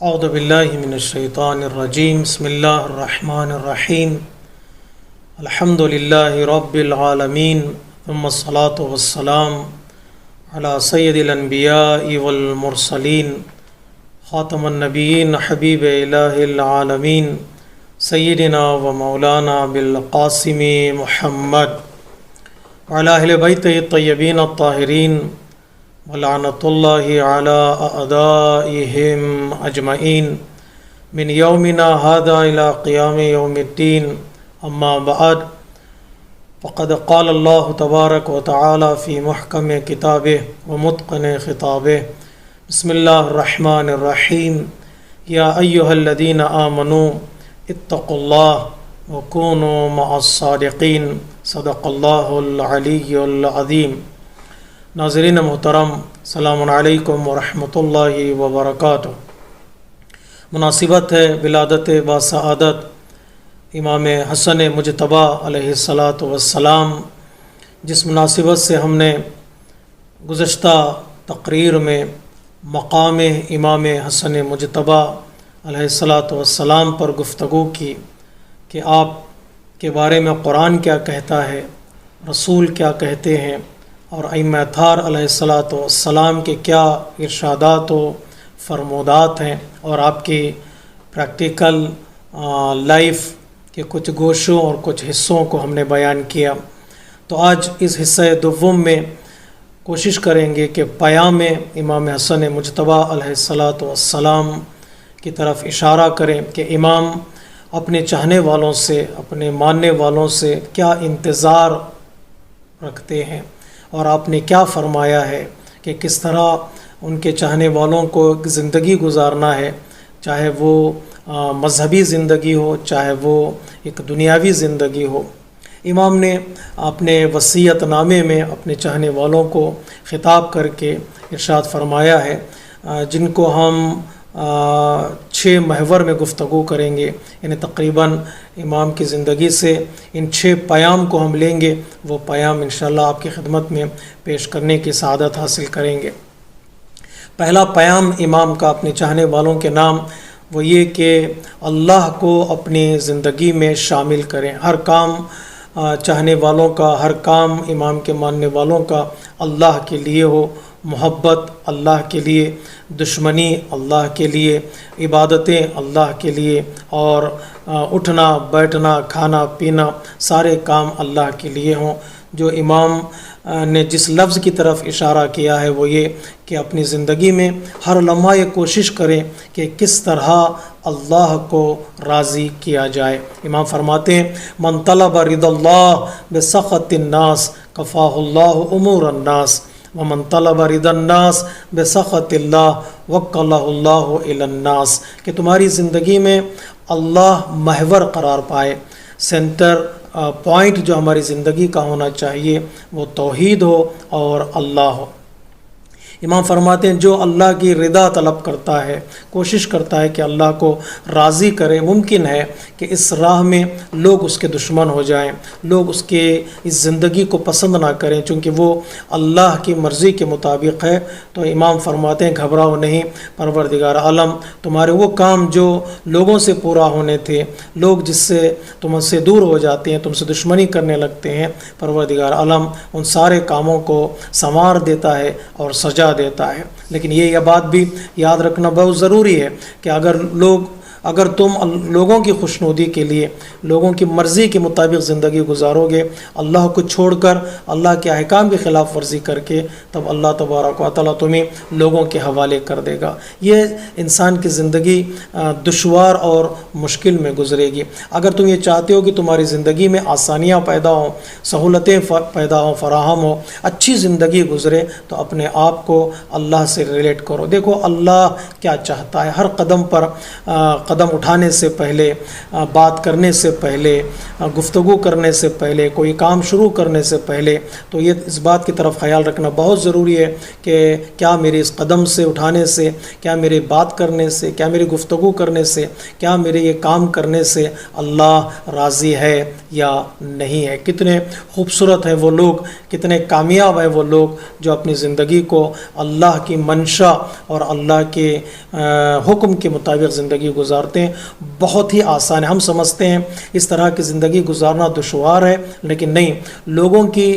اعوذ باللہ من الشیطان الرجیم بسم اللہ الرحمن الرحیم الحمد للہ رب العالمین ثم الصلاة والسلام علی سید الانبیاء والمرسلین خاتم النبیین حبیب الہ العالمین سیدنا و مولانا بالقاسم محمد وعلی اہل بیتہ الطیبین الطاہرین ولعنۃ اللہ علی اعدائہم اجمعین من یومنا ھذا الی قیام یوم الدین اما بعد فقد قال اللہ تبارک و تعالی فی محکم کتابہ ومتقن خطابہ بسم اللہ الرحمن الرحیم یا ایہا الذین آمنوا اتقوا اللہ وکونوا مع الصادقین صدق اللہ العلی العظیم۔ ناظرین محترم، السلام علیکم ورحمۃ اللہ وبرکاتہ۔ مناسبت ہے ولادت باسعادت امام حسن مجتبیٰ علیہ السلام، جس مناسبت سے ہم نے گزشتہ تقریر میں مقام امام حسن مجتبیٰ علیہ السلام پر گفتگو کی کہ آپ کے بارے میں قرآن کیا کہتا ہے، رسول کیا کہتے ہیں، اور ائمہ اطہار علیہ السلام کے کیا ارشادات و فرمودات ہیں، اور آپ کی پریکٹیکل لائف کے کچھ گوشوں اور کچھ حصوں کو ہم نے بیان کیا۔ تو آج اس حصہ دوم میں کوشش کریں گے کہ پیام امام حسن مجتبیٰ علیہ السلام کی طرف اشارہ کریں کہ امام اپنے چاہنے والوں سے، اپنے ماننے والوں سے کیا انتظار رکھتے ہیں، اور آپ نے کیا فرمایا ہے کہ کس طرح ان کے چاہنے والوں کو زندگی گزارنا ہے، چاہے وہ مذہبی زندگی ہو، چاہے وہ ایک دنیاوی زندگی ہو۔ امام نے اپنے وصیت نامے میں اپنے چاہنے والوں کو خطاب کر کے ارشاد فرمایا ہے، جن کو ہم 6 محور میں گفتگو کریں گے، یعنی تقریباً امام کی زندگی سے ان 6 پیام کو ہم لیں گے، وہ پیام انشاءاللہ آپ کی خدمت میں پیش کرنے کی سعادت حاصل کریں گے۔ پہلا پیام امام کا اپنے چاہنے والوں کے نام وہ یہ کہ اللہ کو اپنی زندگی میں شامل کریں۔ ہر کام چاہنے والوں کا، ہر کام امام کے ماننے والوں کا اللہ کے لیے ہو، محبت اللہ کے لیے، دشمنی اللہ کے لیے، عبادتیں اللہ کے لیے، اور اٹھنا بیٹھنا کھانا پینا سارے کام اللہ کے لیے ہوں۔ جو امام نے جس لفظ کی طرف اشارہ کیا ہے وہ یہ کہ اپنی زندگی میں ہر لمحہ یہ کوشش کریں کہ کس طرح اللہ کو راضی کیا جائے۔ امام فرماتے ہیں من طلب رضا اللہ بسخط الناس کفاہ اللہ امور الناس ومن طلب رضا الناس بسخط اللہ وکلہ اللہ الی الناس، کہ تمہاری زندگی میں اللہ محور قرار پائے، سینٹر پوائنٹ جو ہماری زندگی کا ہونا چاہیے وہ توحید ہو اور اللہ ہو۔ امام فرماتے ہیں جو اللہ کی رضا طلب کرتا ہے، کوشش کرتا ہے کہ اللہ کو راضی کرے، ممکن ہے کہ اس راہ میں لوگ اس کے دشمن ہو جائیں، لوگ اس کے اس زندگی کو پسند نہ کریں، چونکہ وہ اللہ کی مرضی کے مطابق ہے۔ تو امام فرماتے ہیں گھبراؤ نہیں، پروردگار عالم تمہارے وہ کام جو لوگوں سے پورا ہونے تھے، لوگ جس سے تم سے دور ہو جاتے ہیں، تم سے دشمنی کرنے لگتے ہیں، پروردگار عالم ان سارے کاموں کو سنوار دیتا ہے اور سجا دیتا ہے۔ لیکن یہ بات بھی یاد رکھنا بہت ضروری ہے کہ اگر تم لوگوں کی خوشنودی کے لیے، لوگوں کی مرضی کے مطابق زندگی گزارو گے، اللہ کو چھوڑ کر، اللہ کے احکام کی خلاف ورزی کر کے، تب اللہ تبارک و تعالیٰ تمہیں لوگوں کے حوالے کر دے گا۔ یہ انسان کی زندگی دشوار اور مشکل میں گزرے گی۔ اگر تم یہ چاہتے ہو کہ تمہاری زندگی میں آسانیاں پیدا ہوں، سہولتیں پیدا ہوں، فراہم ہو، اچھی زندگی گزرے، تو اپنے آپ کو اللہ سے ریلیٹ کرو۔ دیکھو اللہ کیا چاہتا ہے، ہر قدم پر قدم اٹھانے سے پہلے، بات کرنے سے پہلے، گفتگو کرنے سے پہلے، کوئی کام شروع کرنے سے پہلے، تو یہ اس بات کی طرف خیال رکھنا بہت ضروری ہے کہ کیا میرے اس قدم سے اٹھانے سے، کیا میرے بات کرنے سے، کیا میری گفتگو کرنے سے، کیا میرے یہ کام کرنے سے اللہ راضی ہے یا نہیں ہے۔ کتنے خوبصورت ہیں وہ لوگ، کتنے کامیاب ہیں وہ لوگ جو اپنی زندگی کو اللہ کی منشا اور اللہ کے حکم کے مطابق زندگی گزارتے ہیں۔ بہت ہی آسان ہے۔ ہم سمجھتے ہیں اس طرح کی زندگی گزارنا دشوار ہے، لیکن نہیں، لوگوں کی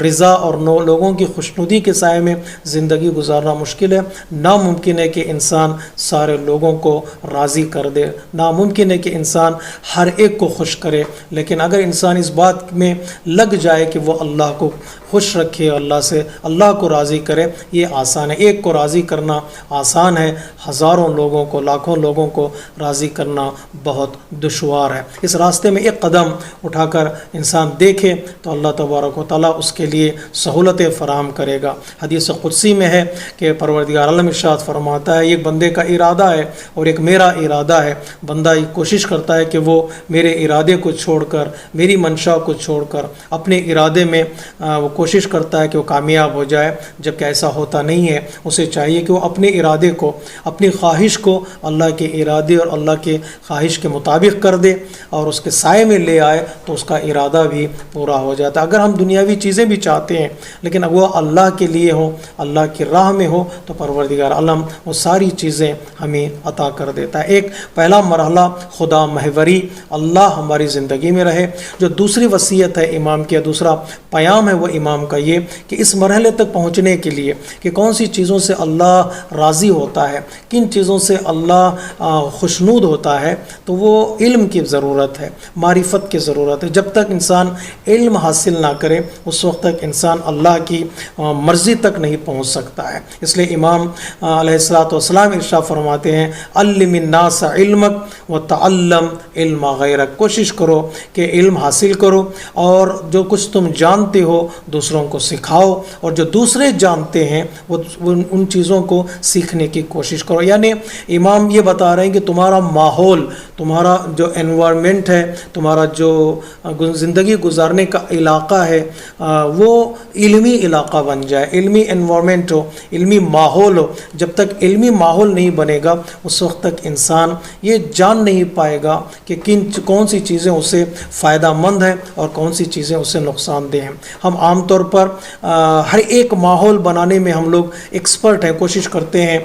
رضا اور لوگوں کی خوشنودی کے سائے میں زندگی گزارنا مشکل ہے۔ ناممکن ہے کہ انسان سارے لوگوں کو راضی کر دے، ناممکن ہے کہ انسان ہر ایک کو خوش کرے، لیکن اگر انسان اس بات میں لگ جائے کہ وہ اللہ کو خوش رکھے، اللہ کو راضی کرے، یہ آسان ہے۔ ایک کو راضی کرنا آسان ہے، ہزاروں لوگوں کو، لاکھوں لوگوں کو راضی کرنا بہت دشوار ہے۔ اس راستے میں ایک قدم اٹھا کر انسان دیکھے تو اللہ تبارک و تعالیٰ اس کے لیے سہولتیں فراہم کرے گا۔ حدیث قدسی میں ہے کہ پروردگار عالم ارشاد فرماتا ہے، ایک بندے کا ارادہ ہے اور ایک میرا ارادہ ہے۔ بندہ کوشش کرتا ہے کہ وہ میرے ارادے کو چھوڑ کر، میری منشا کو چھوڑ کر اپنے ارادے میں وہ کوشش کرتا ہے کہ وہ کامیاب ہو جائے، جبکہ ایسا ہوتا نہیں ہے۔ اسے چاہیے کہ وہ اپنے ارادے کو، اپنی خواہش کو اللہ کے ارادے اور اللہ کے خواہش کے مطابق کر دے اور اس کے سائے میں لے آئے تو اس کا ارادہ بھی پورا ہو جاتا ہے۔ اگر ہم دنیاوی چیزیں بھی چاہتے ہیں لیکن وہ اللہ کے لیے ہو، اللہ کی راہ میں ہو، تو پروردگار عالم وہ ساری چیزیں ہمیں عطا کر دیتا ہے۔ ایک پہلا مرحلہ خدا محوری، اللہ ہماری زندگی میں رہے۔ جو دوسری وصیت ہے امام کی، دوسرا پیام ہے وہ امام کا یہ کہ اس مرحلے تک پہنچنے کے لیے کہ کون سی چیزوں سے اللہ راضی ہوتا ہے، کن چیزوں سے اللہ خوشنود ہوتا ہے، تو وہ علم کی ضرورت ہے، معرفت کی ضرورت ہے۔ جب تک انسان علم حاصل نہ کرے اس وقت تک انسان اللہ کی مرضی تک نہیں پہنچ سکتا ہے۔ اس لیے امام علیہ السلام ارشاد فرماتے ہیں، علم الناس علمک وتعلم علم غیرک۔ کوشش کرو کہ علم حاصل کرو اور جو کچھ تم جانتے ہو دوسروں کو سکھاؤ، اور جو دوسرے جانتے ہیں وہ ان چیزوں کو سیکھنے کی کوشش کرو۔ یعنی امام یہ بتا رہے ہیں کہ تمہارا ماحول، تمہارا جو انوائرمنٹ ہے، تمہارا جو زندگی گزارنے کا علاقہ ہے وہ علمی علاقہ بن جائے، علمی انوائرمنٹ ہو، علمی ماحول ہو۔ جب تک علمی ماحول نہیں بنے گا اس وقت تک انسان یہ جان نہیں پائے گا کہ کون سی چیزیں اسے فائدہ مند ہیں اور کون سی چیزیں اسے نقصان دہ ہیں۔ ہم عام طور پر ہر ایک ماحول بنانے میں ہم لوگ ایکسپرٹ ہیں، کوشش کرتے ہیں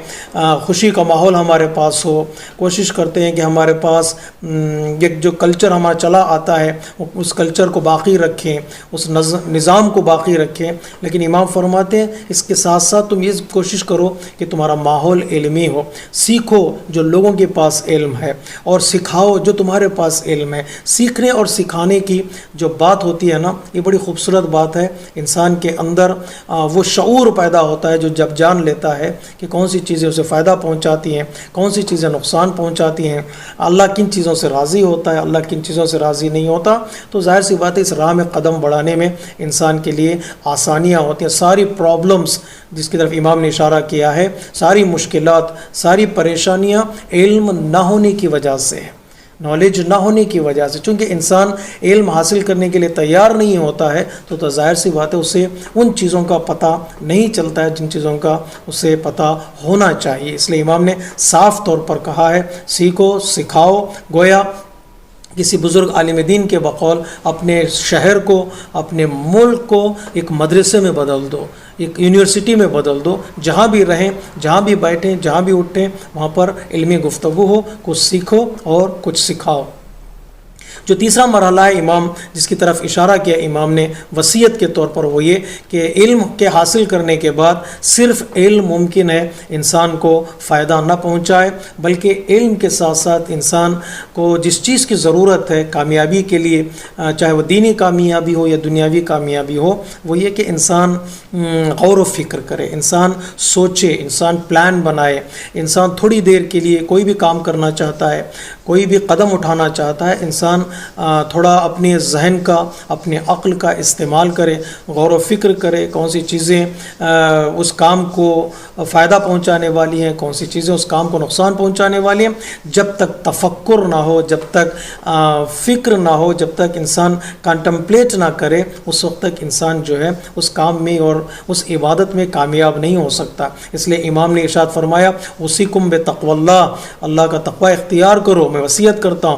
خوشی کا ماحول ہمارے پاس ہو، کوشش کرتے ہیں کہ ہمارے پاس ایک جو کلچر ہمارا چلا آتا ہے اس کلچر کو باقی رکھیں، اس نظام کو باقی رکھیں۔ لیکن امام فرماتے ہیں اس کے ساتھ ساتھ تم یہ کوشش کرو کہ تمہارا ماحول علمی ہو، سیکھو جو لوگوں کے پاس علم ہے اور سکھاؤ جو تمہارے پاس علم ہے۔ سیکھنے اور سکھانے کی جو بات ہوتی ہے نا، یہ بڑی خوبصورت بات ہے۔ انسان کے اندر وہ شعور پیدا ہوتا ہے جو جب جان لیتا ہے کہ کون سی چیزیں اسے فائدہ پہنچاتی ہیں، کون سی چیزیں نقصان پہنچاتی ہیں، اللہ کن چیزوں سے راضی ہوتا ہے، اللہ کن چیزوں سے راضی نہیں ہوتا، تو ظاہر سی بات ہے اس راہ میں قدم بڑھانے میں انسان کے لیے آسانیاں ہوتی ہیں۔ ساری پرابلمز جس کی طرف امام نے اشارہ کیا ہے، ساری مشکلات، ساری پریشانیاں علم نہ ہونے کی وجہ سے، نالج نہ ہونے کی وجہ سے۔ چونکہ انسان علم حاصل کرنے کے لیے تیار نہیں ہوتا ہے تو ظاہر سی بات ہے اسے ان چیزوں کا پتہ نہیں چلتا ہے جن چیزوں کا اسے پتہ ہونا چاہیے۔ اس لیے امام نے صاف طور پر کہا ہے سیکھو، سکھاؤ۔ گویا کسی بزرگ عالم دین کے بقول اپنے شہر کو، اپنے ملک کو ایک مدرسے میں بدل دو، ایک یونیورسٹی میں بدل دو۔ جہاں بھی رہیں، جہاں بھی بیٹھیں، جہاں بھی اٹھیں، وہاں پر علمی گفتگو ہو، کچھ سیکھو اور کچھ سکھاؤ۔ جو تیسرا مرحلہ ہے امام جس کی طرف اشارہ کیا امام نے وصیت کے طور پر، وہ یہ کہ علم کے حاصل کرنے کے بعد صرف علم ممکن ہے انسان کو فائدہ نہ پہنچائے، بلکہ علم کے ساتھ ساتھ انسان کو جس چیز کی ضرورت ہے کامیابی کے لیے، چاہے وہ دینی کامیابی ہو یا دنیاوی کامیابی ہو، وہ یہ کہ انسان غور و فکر کرے، انسان سوچے، انسان پلان بنائے۔ انسان تھوڑی دیر کے لیے کوئی بھی کام کرنا چاہتا ہے، کوئی بھی قدم اٹھانا چاہتا ہے، انسان تھوڑا اپنے ذہن کا، اپنے عقل کا استعمال کرے، غور و فکر کرے، کون سی چیزیں اس کام کو فائدہ پہنچانے والی ہیں، کون سی چیزیں اس کام کو نقصان پہنچانے والی ہیں۔ جب تک تفکر نہ ہو، جب تک فکر نہ ہو، جب تک انسان کنٹمپلیٹ نہ کرے، اس وقت تک انسان جو ہے اس کام میں اور اس عبادت میں کامیاب نہیں ہو سکتا۔ اس لیے امام نے ارشاد فرمایا اُوصِیکُم بِتَقْوَى اللہ، اللہ کا تقوی اختیار کرو، میں وصیت کرتا ہوں،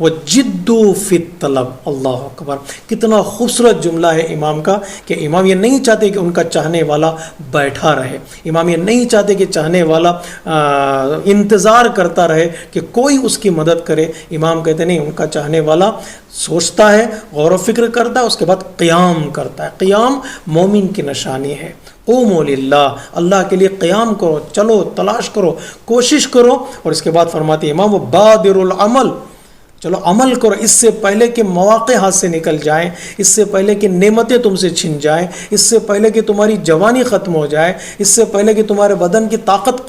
وجدوا فی الطلب۔ اللہ اکبر، کتنا خوبصورت جملہ ہے امام کا کہ امام یہ نہیں چاہتے کہ ان کا چاہنے والا بیٹھا رہے، امام یہ نہیں چاہتے کہ چاہنے والا انتظار کرتا رہے کہ کوئی اس کی مدد کرے۔ امام کہتے نہیں، ان کا چاہنے والا سوچتا ہے، غور و فکر کرتا ہے، اس کے بعد قیام کرتا ہے۔ قیام مومن کی نشانی ہے۔ قوموا للہ، اللہ کے لیے قیام کرو، چلو تلاش کرو، کوشش کرو۔ اور اس کے بعد فرماتے ہیں امام بادر العمل، چلو عمل کرو اس سے پہلے کہ مواقع ہاتھ سے نکل جائیں، اس سے پہلے کہ نعمتیں تم سے چھن جائیں، اس سے پہلے کہ تمہاری جوانی ختم ہو جائے، اس سے پہلے کہ تمہارے بدن کی طاقت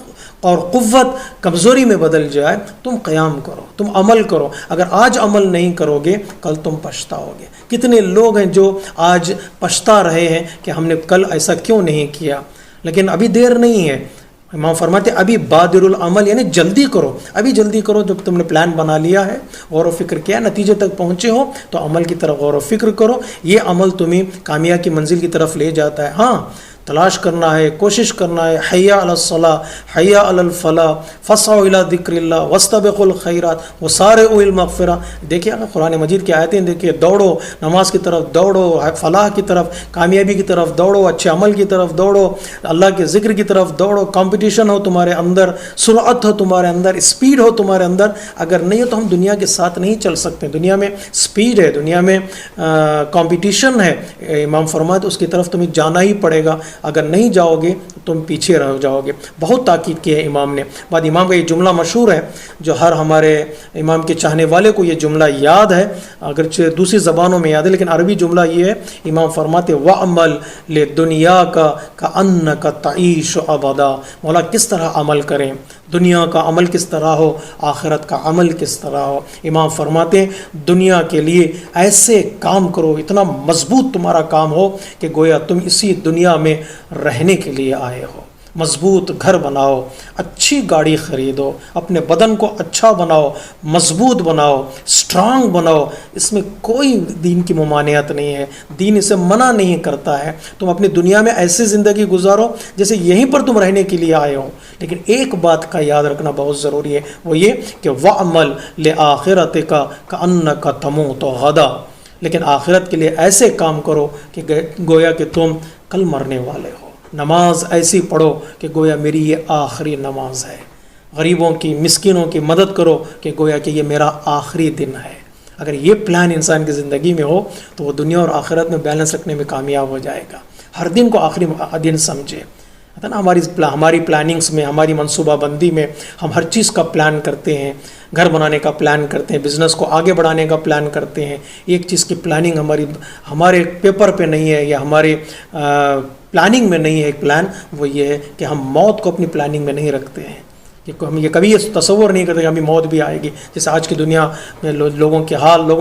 اور قوت کمزوری میں بدل جائے، تم قیام کرو، تم عمل کرو۔ اگر آج عمل نہیں کرو گے کل تم پچھتاؤ گے۔ کتنے لوگ ہیں جو آج پچھتا رہے ہیں کہ ہم نے کل ایسا کیوں نہیں کیا، لیکن ابھی دیر نہیں ہے۔ امام فرماتے ابھی بادر العمل، یعنی جلدی کرو، ابھی جلدی کرو۔ جب تم نے پلان بنا لیا ہے، غور و فکر کیا، نتیجے تک پہنچے ہو تو عمل کی طرف غور و فکر کرو۔ یہ عمل تمہیں کامیابی کی منزل کی طرف لے جاتا ہے۔ ہاں، تلاش کرنا ہے، کوشش کرنا ہے۔ حی علی الصلاۃ، حی علی الفلاح، فسعوا الی ذکر اللہ واستبقوا الخیرات وسارعوا الی المغفرہ۔ دیکھیے اگر قرآن مجید کی آیتیں دیکھیے، دوڑو، نماز کی طرف دوڑو، فلاح کی طرف، کامیابی کی طرف دوڑو، اچھے عمل کی طرف دوڑو، اللہ کے ذکر کی طرف دوڑو۔ کمپٹیشن ہو تمہارے اندر، سرعت ہو تمہارے اندر، اسپیڈ ہو تمہارے اندر۔ اگر نہیں ہو تو ہم دنیا کے ساتھ نہیں چل سکتے۔ دنیا میں اسپیڈ ہے، دنیا میں کمپٹیشن ہے، امام فرماتے اس کی طرف تمہیں جانا ہی پڑے گا۔ اگر نہیں جاؤ گے تو تم پیچھے رہ جاؤ گے۔ بہت تاکید کی ہے امام نے۔ بعد امام کا یہ جملہ مشہور ہے جو ہر ہمارے امام کے چاہنے والے کو یہ جملہ یاد ہے، اگرچہ دوسری زبانوں میں یاد ہے لیکن عربی جملہ یہ ہے۔ امام فرماتے وَعْمَلْ لِدُنْيَاكَ كَأَنَّكَ تَعِيشُ أَبَدًا۔ مولا کس طرح عمل کریں، دنیا کا عمل کس طرح ہو، آخرت کا عمل کس طرح ہو۔ امام فرماتے ہیں دنیا کے لیے ایسے کام کرو، اتنا مضبوط تمہارا کام ہو کہ گویا تم اسی دنیا میں رہنے کے لیے آئے ہو۔ مضبوط گھر بناؤ، اچھی گاڑی خریدو، اپنے بدن کو اچھا بناؤ، مضبوط بناؤ، اسٹرانگ بناؤ۔ اس میں کوئی دین کی ممانعت نہیں ہے، دین اسے منع نہیں کرتا ہے۔ تم اپنی دنیا میں ایسی زندگی گزارو جیسے یہیں پر تم رہنے کے لیے آئے ہو، لیکن ایک بات کا یاد رکھنا بہت ضروری ہے، وہ یہ کہ وَعْمَلْ لِآخِرَتِكَ كَأَنَّكَ تَمُوتُ غَدًا۔ لیکن آخرت کے لیے ایسے کام کرو کہ گویا کہ تم کل مرنے والے ہو۔ نماز ایسی پڑھو کہ گویا میری یہ آخری نماز ہے۔ غریبوں کی، مسکینوں کی مدد کرو کہ گویا کہ یہ میرا آخری دن ہے۔ اگر یہ پلان انسان کی زندگی میں ہو تو وہ دنیا اور آخرت میں بیلنس رکھنے میں کامیاب ہو جائے گا۔ ہر دن کو آخری دن سمجھے۔ نا ہماری پلاننگز میں، ہماری منصوبہ بندی میں ہم ہر چیز کا پلان کرتے ہیں، گھر بنانے کا پلان کرتے ہیں، بزنس کو آگے بڑھانے کا پلان کرتے ہیں۔ ایک چیز کی پلاننگ ہمارے پیپر پہ نہیں ہے یا ہمارے پلاننگ میں نہیں ہے ایک پلان، وہ یہ ہے کہ ہم موت کو اپنی پلاننگ میں نہیں رکھتے ہیں، کہ ہم یہ کبھی یہ تصور نہیں کرتے کہ ہمیں موت بھی آئے گی۔ جیسے آج کی دنیا میں لوگوں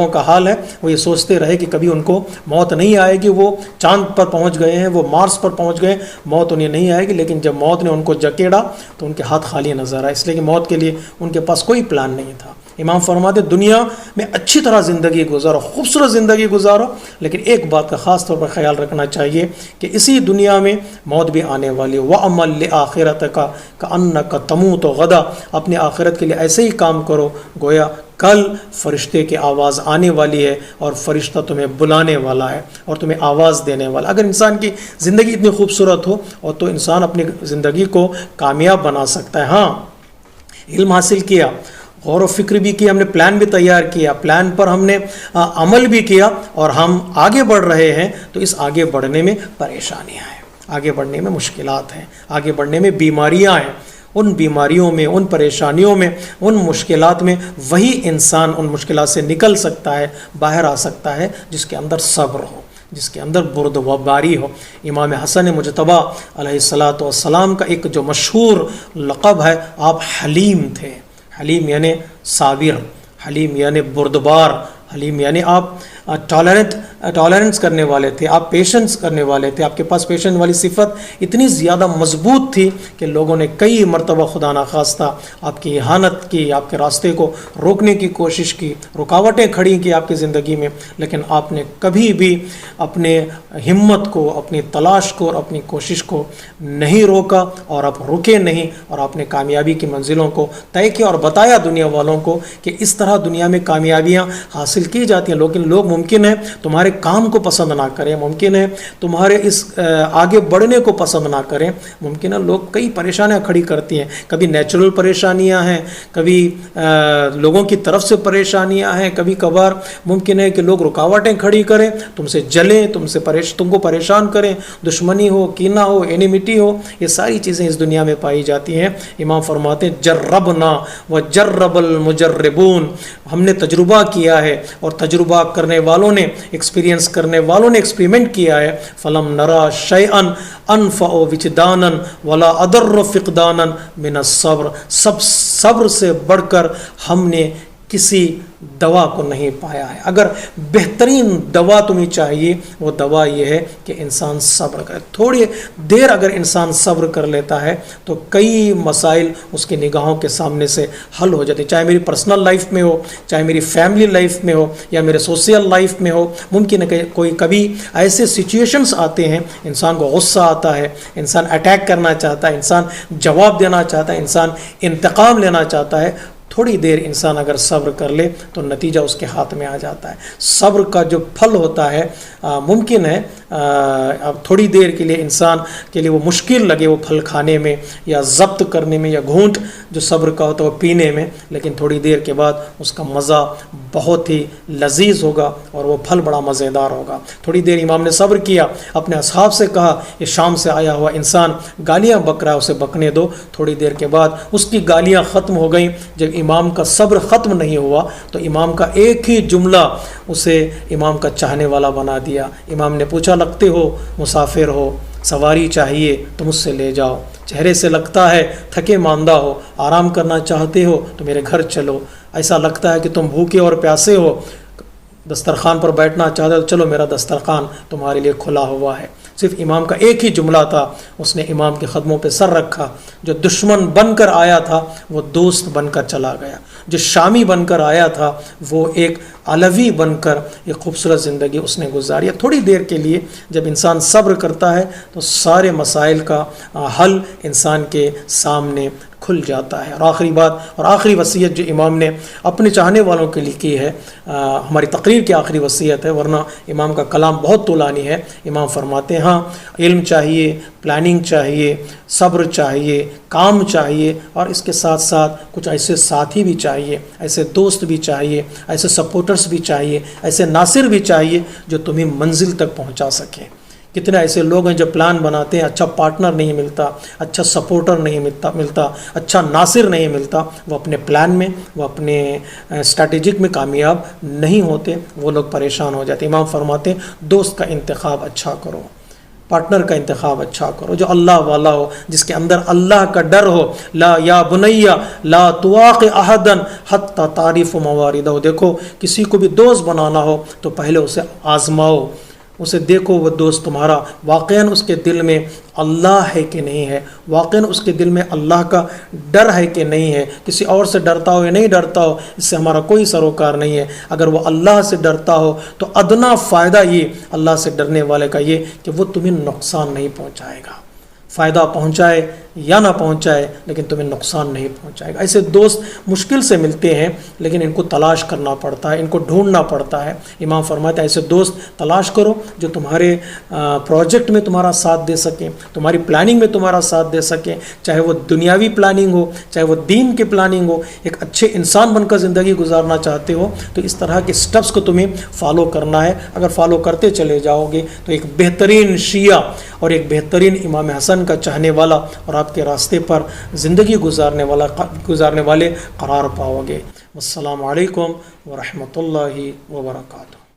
کا حال ہے، وہ یہ سوچتے رہے کہ کبھی ان کو موت نہیں آئے گی، وہ چاند پر پہنچ گئے ہیں، وہ مارس پر پہنچ گئے، موت انہیں نہیں آئے گی۔ لیکن جب موت نے ان کو جکیڑا تو ان کے ہاتھ خالی نظر آئے، اس لیے کہ موت کے لیے ان کے پاس کوئی پلان نہیں تھا۔ امام فرماتے دنیا میں اچھی طرح زندگی گزارو، خوبصورت زندگی گزارو، لیکن ایک بات کا خاص طور پر خیال رکھنا چاہیے کہ اسی دنیا میں موت بھی آنے والی ہے۔ وَعْمَلْ لِآخِرَتِكَ كَأَنَّكَ تَمُوتُ غَدًا۔ اپنے آخرت کے لیے ایسے ہی کام کرو گویا کل فرشتے کی آواز آنے والی ہے اور فرشتہ تمہیں بلانے والا ہے اور تمہیں آواز دینے والا۔ اگر انسان کی زندگی اتنی خوبصورت ہو اور تو انسان اپنی زندگی کو کامیاب بنا سکتا ہے۔ ہاں، علم حاصل کیا، غور و فکر بھی کیا، ہم نے پلان بھی تیار کیا، پلان پر ہم نے عمل بھی کیا اور ہم آگے بڑھ رہے ہیں، تو اس آگے بڑھنے میں پریشانیاں ہیں، آگے بڑھنے میں مشکلات ہیں، آگے بڑھنے میں بیماریاں ہیں۔ ان بیماریوں میں، ان پریشانیوں میں، ان مشکلات میں وہی انسان ان مشکلات سے نکل سکتا ہے، باہر آ سکتا ہے جس کے اندر صبر ہو، جس کے اندر بردباری ہو۔ امام حسن مجتبیٰ علیہ السلام کا ایک جو مشہور لقب ہے، آپ حلیم تھے۔ حلیم یعنی صابر، حلیم یعنی بردبار، حلیم یعنی آپ ٹالرنٹ ٹالرنس کرنے والے تھے، آپ پیشنس کرنے والے تھے، آپ کے پاس پیشنس والی صفت اتنی زیادہ مضبوط تھی کہ لوگوں نے کئی مرتبہ خدا نخواستہ آپ کی اہانت کی، آپ کے راستے کو روکنے کی کوشش کی، رکاوٹیں کھڑی کی آپ کی زندگی میں، لیکن آپ نے کبھی بھی اپنے ہمت کو، اپنی تلاش کو اور اپنی کوشش کو نہیں روکا، اور آپ رکے نہیں، اور آپ نے کامیابی کی منزلوں کو طے کیا اور بتایا دنیا والوں کو کہ اس طرح دنیا میں کامیابیاں حاصل کی جاتی ہیں۔ لیکن لوگ ممکن ہے تمہارے کام کو پسند نہ کریں، ممکن ہے تمہارے اس آگے بڑھنے کو پسند نہ کریں، ممکن ہے لوگ کئی پریشانیاں کھڑی کرتی ہیں، کبھی نیچرل پریشانیاں ہیں، کبھی لوگوں کی طرف سے پریشانیاں ہیں، کبھی کبھار ممکن ہے کہ لوگ رکاوٹیں کھڑی کریں، تم سے جلیں، تم کو پریشان کریں، دشمنی ہو، کینہ ہو، اینیمیٹی ہو، یہ ساری چیزیں اس دنیا میں پائی جاتی ہیں۔ امام فرماتے ہیں جربنا وجرب المجربون، ہم نے تجربہ کیا ہے اور تجربہ کرنے والوں نے، ایکسپیرینس کرنے والوں نے ایکسپیریمنٹ کیا ہے، فلم نرا شیئا انفع وجدانا ولا اضر فقدانا من الصبر، سب صبر سے بڑھ کر ہم نے کسی دوا کو نہیں پایا ہے۔ اگر بہترین دوا تمہیں چاہیے، وہ دوا یہ ہے کہ انسان صبر کرے۔ تھوڑی دیر اگر انسان صبر کر لیتا ہے تو کئی مسائل اس کی نگاہوں کے سامنے سے حل ہو جاتے ہیں، چاہے میری پرسنل لائف میں ہو، چاہے میری فیملی لائف میں ہو، یا میرے سوشل لائف میں ہو۔ ممکن ہے کہ کوئی کبھی ایسے سچویشنز آتے ہیں، انسان کو غصہ آتا ہے، انسان اٹیک کرنا چاہتا ہے، انسان جواب دینا چاہتا ہے، انسان انتقام لینا چاہتا ہے۔ تھوڑی دیر انسان اگر صبر کر لے تو نتیجہ اس کے ہاتھ میں آ جاتا ہے۔ صبر کا جو پھل ہوتا ہے، ممکن ہے اب تھوڑی دیر کے لیے انسان کے لیے وہ مشکل لگے وہ پھل کھانے میں یا ضبط کرنے میں، یا گھونٹ جو صبر کا ہوتا ہے وہ پینے میں، لیکن تھوڑی دیر کے بعد اس کا مزہ بہت ہی لذیذ ہوگا اور وہ پھل بڑا مزیدار ہوگا۔ تھوڑی دیر امام نے صبر کیا، اپنے اصحاب سے کہا یہ شام سے آیا ہوا انسان گالیاں بک رہا ہے، اسے بکنے دو۔ تھوڑی دیر کے بعد اس کی گالیاں ختم ہو گئیں۔ جب امام کا صبر ختم نہیں ہوا تو امام کا ایک ہی جملہ اسے امام کا چاہنے والا بنا دیا۔ امام نے پوچھا لگتے ہو مسافر ہو، سواری چاہیے تو مجھ سے لے جاؤ، چہرے سے لگتا ہے تھکے ماندہ ہو، آرام کرنا چاہتے ہو تو میرے گھر چلو، ایسا لگتا ہے کہ تم بھوکے اور پیاسے ہو، دسترخوان پر بیٹھنا چاہتے ہو تو چلو میرا دسترخوان تمہارے لیے کھلا ہوا ہے۔ صرف امام کا ایک ہی جملہ تھا، اس نے امام کے قدموں پہ سر رکھا۔ جو دشمن بن کر آیا تھا وہ دوست بن کر چلا گیا، جو شامی بن کر آیا تھا وہ ایک علوی بن کر ایک خوبصورت زندگی اس نے گزاری۔ تھوڑی دیر کے لیے جب انسان صبر کرتا ہے تو سارے مسائل کا حل انسان کے سامنے کھل جاتا ہے۔ اور آخری بات اور آخری وصیت جو امام نے اپنے چاہنے والوں کے لیے کی ہے، ہماری تقریر کی آخری وصیت ہے، ورنہ امام کا کلام بہت طولانی ہے۔ امام فرماتے ہیں ہاں علم چاہیے، پلاننگ چاہیے، صبر چاہیے، کام چاہیے، اور اس کے ساتھ ساتھ کچھ ایسے ساتھی بھی چاہیے، ایسے دوست بھی چاہیے، ایسے سپورٹرز بھی چاہیے، ایسے ناصر بھی چاہیے جو تمہیں منزل تک پہنچا سکیں۔ کتنے ایسے لوگ ہیں جو پلان بناتے ہیں، اچھا پارٹنر نہیں ملتا، اچھا سپورٹر نہیں ملتا، اچھا ناصر نہیں ملتا، وہ اپنے پلان میں، وہ اپنے اسٹریٹجک میں کامیاب نہیں ہوتے، وہ لوگ پریشان ہو جاتے۔ امام فرماتے ہیں دوست کا انتخاب اچھا کرو، پارٹنر کا انتخاب اچھا کرو جو اللہ والا ہو، جس کے اندر اللہ کا ڈر ہو۔ لا یا بنیا لا تواق احدا حتی تعریف مواردہ، دیکھو کسی کو بھی دوست بنانا ہو تو پہلے اسے آزماؤ، اسے دیکھو وہ دوست تمہارا واقعاً اس کے دل میں اللہ ہے کہ نہیں ہے، واقعاً اس کے دل میں اللہ کا ڈر ہے کہ نہیں ہے، کسی اور سے ڈرتا ہو یا نہیں ڈرتا ہو اس سے ہمارا کوئی سروکار نہیں ہے۔ اگر وہ اللہ سے ڈرتا ہو تو ادنا فائدہ یہ اللہ سے ڈرنے والے کا یہ کہ وہ تمہیں نقصان نہیں پہنچائے گا، فائدہ پہنچائے یا نہ پہنچائے لیکن تمہیں نقصان نہیں پہنچائے گا۔ ایسے دوست مشکل سے ملتے ہیں لیکن ان کو تلاش کرنا پڑتا ہے، ان کو ڈھونڈنا پڑتا ہے۔ امام فرماتے ہیں ایسے دوست تلاش کرو جو تمہارے پروجیکٹ میں تمہارا ساتھ دے سکیں، تمہاری پلاننگ میں تمہارا ساتھ دے سکیں، چاہے وہ دنیاوی پلاننگ ہو، چاہے وہ دین کی پلاننگ ہو۔ ایک اچھے انسان بن کر زندگی گزارنا چاہتے ہو تو اس طرح کے سٹیپس کو تمہیں فالو کرنا ہے۔ اگر فالو کرتے چلے جاؤ گے تو ایک بہترین شیعہ اور ایک بہترین امام حسن کا چاہنے والا اور آپ کے راستے پر زندگی گزارنے والے قرار پاؤ گے۔ والسلام علیکم ورحمۃ اللہ وبرکاتہ۔